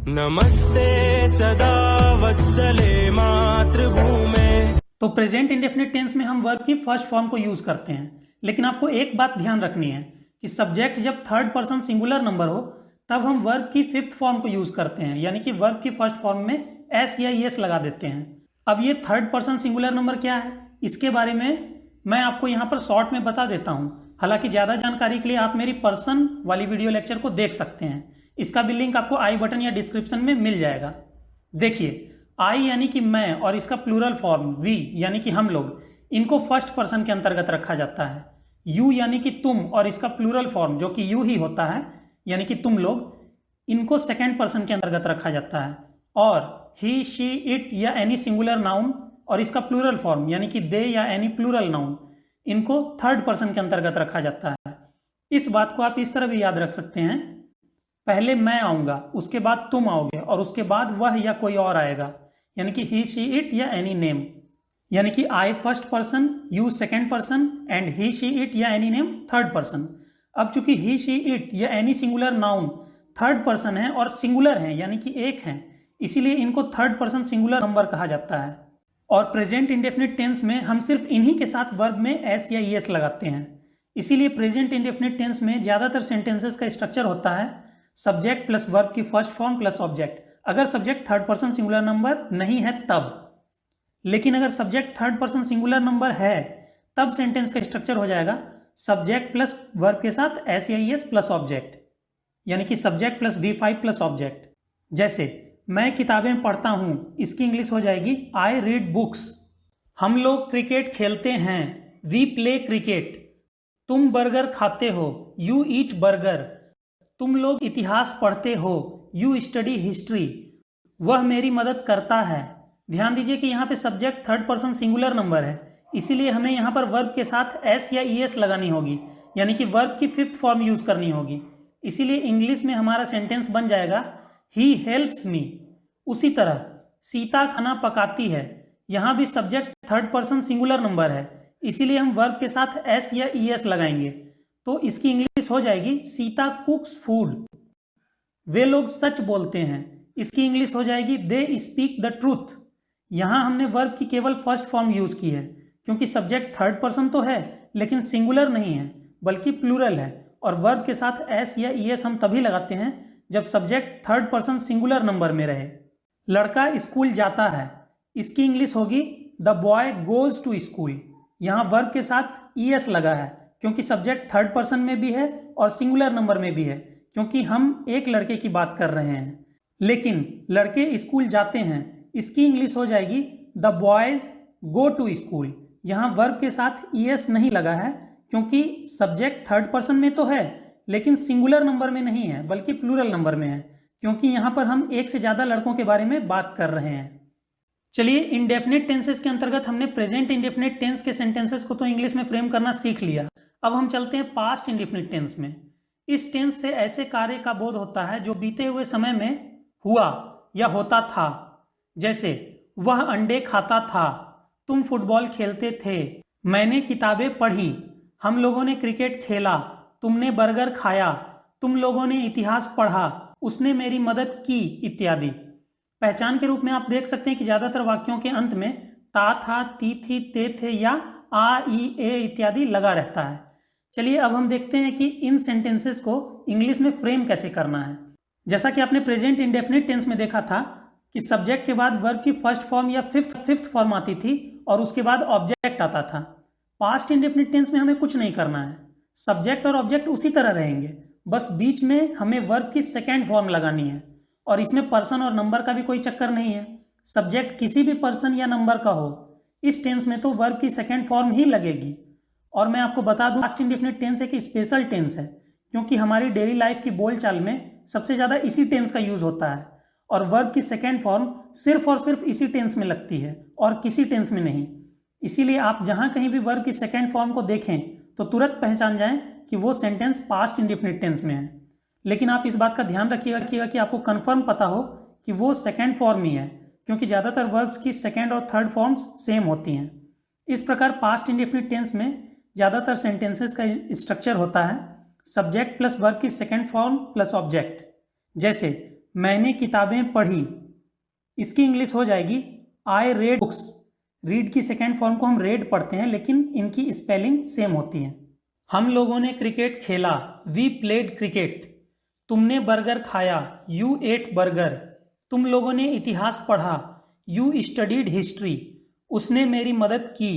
नमस्ते सदा वत्सले मातृभूमे। तो प्रेजेंट इंडेफिनिट टेंस में हम वर्ब की फर्स्ट फॉर्म को यूज करते हैं, लेकिन आपको एक बात ध्यान रखनी है कि सब्जेक्ट जब थर्ड पर्सन सिंगुलर नंबर हो तब हम वर्ब की फिफ्थ फॉर्म को यूज करते हैं, यानी कि वर्ब की फर्स्ट फॉर्म में एस या एस लगा देते हैं। अब ये थर्ड पर्सन सिंगुलर नंबर क्या है, इसके बारे में मैं आपको यहाँ पर शॉर्ट में बता देता हूँ। हालांकि ज़्यादा जानकारी के लिए आप मेरी पर्सन वाली वीडियो लेक्चर को देख सकते हैं, इसका भी लिंक आपको आई बटन या डिस्क्रिप्शन में मिल जाएगा। देखिए, आई यानी कि मैं और इसका प्लूरल फॉर्म वी यानी कि हम लोग, इनको फर्स्ट पर्सन के अंतर्गत रखा जाता है। यू यानी कि तुम और इसका प्लूरल फॉर्म जो कि यू ही होता है यानी कि तुम लोग, इनको सेकेंड पर्सन के अंतर्गत रखा जाता है। और ही, शी, इट या एनी सिंगुलर नाउन और इसका प्लूरल फॉर्म यानी कि दे या एनी प्लूरल नाउन, इनको थर्ड पर्सन के अंतर्गत रखा जाता है। इस बात को आप इस तरह भी याद रख सकते हैं, पहले मैं आऊंगा, उसके बाद तुम आओगे और उसके बाद वह या कोई और आएगा, यानी कि ही, शी, इट या एनी नेम। यानी कि I first person, you second person and he, she, it या एनी नेम थर्ड पर्सन। अब चूंकि ही, शी, इट या any singular noun third person है और सिंगुलर है यानी कि एक है, इसीलिए इनको थर्ड पर्सन सिंगुलर नंबर कहा जाता है। और प्रेजेंट इंडेफिनिट टेंस में हम सिर्फ इन्हीं के साथ वर्ब में एस या एस लगाते हैं। इसीलिए प्रेजेंट इंडेफिनिट टेंस में ज्यादातर सेंटेंसेस का स्ट्रक्चर होता है सब्जेक्ट प्लस वर्ब की फर्स्ट फॉर्म प्लस ऑब्जेक्ट, अगर subject third person singular number नहीं है तब। लेकिन अगर subject third person singular number है तब सेंटेंस का स्ट्रक्चर हो जाएगा सब्जेक्ट प्लस वर्ब के साथ एस या एस प्लस ऑब्जेक्ट, यानी कि subject plus V5 plus object. जैसे मैं किताबें पढ़ता हूं, इसकी इंग्लिश हो जाएगी आई रीड बुक्स। हम लोग क्रिकेट खेलते हैं, वी प्ले क्रिकेट। तुम बर्गर खाते हो, यू ईट बर्गर। तुम लोग इतिहास पढ़ते हो, यू स्टडी हिस्ट्री। वह मेरी मदद करता है। ध्यान दीजिए कि यहाँ पे subject third person singular number है, इसीलिए हमें यहाँ पर वर्ब के साथ एस या ईएस लगानी होगी, यानी कि वर्ब की फिफ्थ फॉर्म यूज करनी होगी। इसीलिए इंग्लिश में हमारा सेंटेंस बन जाएगा ही हेल्प्स मी। उसी तरह सीता खाना पकाती है, यहाँ भी subject third person singular number है, इसीलिए हम वर्ब के साथ एस या ईएस लगाएंगे, तो इसकी इंग्लिश हो जाएगी सीता कुक्स फूड। वे लोग सच बोलते हैं, इसकी इंग्लिश हो जाएगी दे स्पीक द ट्रूथ। यहां हमने वर्ब की केवल फर्स्ट फॉर्म यूज की है, क्योंकि सब्जेक्ट थर्ड पर्सन तो है लेकिन सिंगुलर नहीं है बल्कि प्लूरल है, और वर्ब के साथ एस या ईएस हम तभी लगाते हैं जब subject third person singular number में रहे। लड़का स्कूल जाता है, इसकी इंग्लिश होगी the boy goes to school. यहाँ वर्ब के साथ ईएस लगा है क्योंकि सब्जेक्ट थर्ड पर्सन में भी है और सिंगुलर नंबर में भी है, क्योंकि हम एक लड़के की बात कर रहे हैं। लेकिन लड़के स्कूल जाते हैं, इसकी इंग्लिश हो जाएगी the boys go to school. यहाँ वर्ब के साथ ईएस नहीं लगा है क्योंकि सब्जेक्ट थर्ड पर्सन में तो है लेकिन सिंगुलर नंबर में नहीं है बल्कि प्लूरल नंबर में है, क्योंकि यहाँ पर हम एक से ज्यादा लड़कों के बारे में बात कर रहे हैं। चलिए, इंडेफिनिट टेंसेस के अंतर्गत हमने प्रेजेंट इंडेफिनिट टेंस के सेंटेंसेस को तो इंग्लिश में फ्रेम करना सीख लिया। अब हम चलते हैं पास्ट इंडेफिनिट टेंस में। इस टेंस से ऐसे कार्य का बोध होता है जो बीते हुए समय में हुआ या होता था। जैसे वह अंडे खाता था, तुम फुटबॉल खेलते थे, मैंने किताबें पढ़ी, हम लोगों ने क्रिकेट खेला, तुमने बर्गर खाया, तुम लोगों ने इतिहास पढ़ा, उसने मेरी मदद की, इत्यादि। पहचान के रूप में आप देख सकते हैं कि ज्यादातर वाक्यों के अंत में ता था, ती थी, ते थे या आ, ई, ए इत्यादि लगा रहता है। चलिए, अब हम देखते हैं कि इन सेंटेंसेस को इंग्लिश में फ्रेम कैसे करना है। जैसा कि आपने प्रेजेंट इंडेफिनिट टेंस में देखा था कि सब्जेक्ट के बाद वर्ब की फर्स्ट फॉर्म या फिफ्थ फॉर्म आती थी और उसके बाद ऑब्जेक्ट आता था। पास्ट इंडेफिनिट टेंस में हमें कुछ नहीं करना है, सब्जेक्ट और ऑब्जेक्ट उसी तरह रहेंगे, बस बीच में हमें वर्ब की सेकेंड फॉर्म लगानी है। और इसमें पर्सन और नंबर का भी कोई चक्कर नहीं है, सब्जेक्ट किसी भी पर्सन या नंबर का हो, इस टेंस में तो वर्ब की सेकेंड फॉर्म ही लगेगी। और मैं आपको बता दूं, पास्ट इंडेफिनिट टेंस एक स्पेशल टेंस है, क्योंकि हमारी डेली लाइफ की बोलचाल में सबसे ज्यादा इसी टेंस का यूज होता है, और वर्ब की सेकेंड फॉर्म सिर्फ और सिर्फ इसी टेंस में लगती है और किसी टेंस में नहीं। इसीलिए आप जहां कहीं भी वर्ब की सेकेंड फॉर्म को देखें तो तुरंत पहचान जाएं कि वो सेंटेंस पास्ट इंडेफिनिट टेंस में है। लेकिन आप इस बात का ध्यान रखिएगा कि आपको कंफर्म पता हो कि वो सेकेंड फॉर्म ही है, क्योंकि ज्यादातर वर्ब्स की सेकेंड और थर्ड फॉर्म्स सेम होती हैं। इस प्रकार पास्ट इंडेफिनिट टेंस में ज्यादातर सेंटेंसेस का स्ट्रक्चर होता है सब्जेक्ट प्लस वर्ब की सेकेंड फॉर्म प्लस ऑब्जेक्ट। जैसे मैंने किताबें पढ़ी, इसकी इंग्लिश हो जाएगी आई रेड बुक्स। रीड की सेकेंड फॉर्म को हम रेड पढ़ते हैं, लेकिन इनकी स्पेलिंग सेम होती है। हम लोगों ने क्रिकेट खेला, वी प्लेड क्रिकेट। तुमने बर्गर खाया, यू एट बर्गर। तुम लोगों ने इतिहास पढ़ा, यू स्टडीड हिस्ट्री। उसने मेरी मदद की,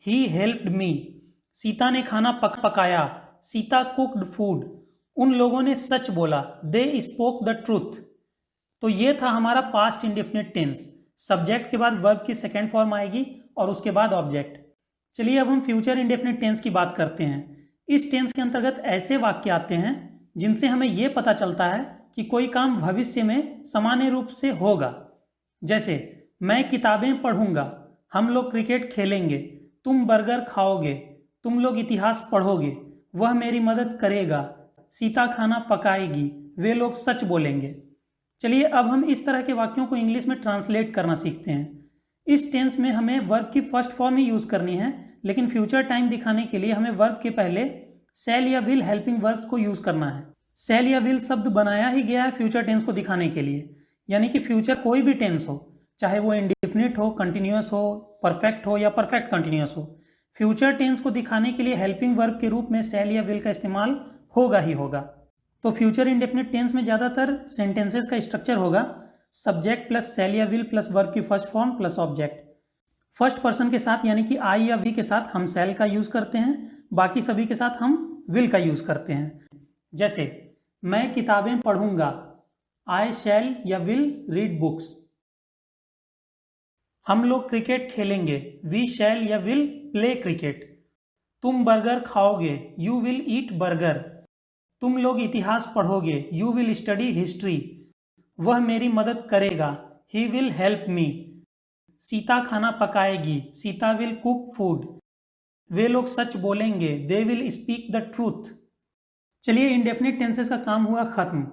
ही हेल्प्ड मी। सीता ने खाना पकाया, सीता कुक्ड फूड। उन लोगों ने सच बोला, दे स्पोक द ट्रूथ। तो ये था हमारा पास्ट इंडेफिनिट टेंस। सब्जेक्ट के बाद वर्ब की सेकेंड फॉर्म आएगी और उसके बाद ऑब्जेक्ट। चलिए अब हम फ्यूचर इंडेफिनिट टेंस की बात करते हैं। इस टेंस के अंतर्गत ऐसे वाक्य आते हैं जिनसे हमें यह पता चलता है कि कोई काम भविष्य में सामान्य रूप से होगा। जैसे मैं किताबें पढ़ूंगा, हम लोग क्रिकेट खेलेंगे, तुम बर्गर खाओगे, तुम लोग इतिहास पढ़ोगे, वह मेरी मदद करेगा, सीता खाना पकाएगी, वे लोग सच बोलेंगे। चलिए अब हम इस तरह के वाक्यों को इंग्लिश में ट्रांसलेट करना सीखते हैं। इस टेंस में हमें वर्ब की फर्स्ट फॉर्म ही यूज करनी है, लेकिन फ्यूचर टाइम दिखाने के लिए हमें वर्ब के पहले शैल या विल हेल्पिंग वर्ब्स को यूज करना है। शैल या विल शब्द बनाया ही गया है फ्यूचर टेंस को दिखाने के लिए, यानी कि फ्यूचर कोई भी टेंस हो, चाहे वो इंडेफिनिट हो, कंटिन्यूअस हो, परफेक्ट हो या परफेक्ट कंटिन्यूअस हो, फ्यूचर टेंस को दिखाने के लिए हेल्पिंग वर्ब के रूप में शैल या विल का इस्तेमाल होगा ही होगा। तो फ्यूचर इंडेफिनिट टेंस में ज़्यादातर सेंटेंसेस का स्ट्रक्चर होगा सब्जेक्ट प्लस शैल या विल प्लस वर्ब की first form plus object. First person के साथ यानी कि आई या वी के साथ हम शैल का यूज़ करते हैं, बाकी सभी के साथ हम विल का यूज़ करते हैं। जैसे मैं किताबें पढ़ूंगा, आई शैल या विल रीड बुक्स। हम लोग क्रिकेट खेलेंगे, वी शैल या विल प्ले क्रिकेट। तुम बर्गर खाओगे, यू विल ईट बर्गर। तुम लोग इतिहास पढ़ोगे, यू विल स्टडी हिस्ट्री। वह मेरी मदद करेगा, he will help me. Sita खाना पकाएगी, सीता विल कुक फूड। वे लोग सच बोलेंगे, they will speak the truth. चलिए इंडेफिनिट टेंसेस का काम हुआ खत्म।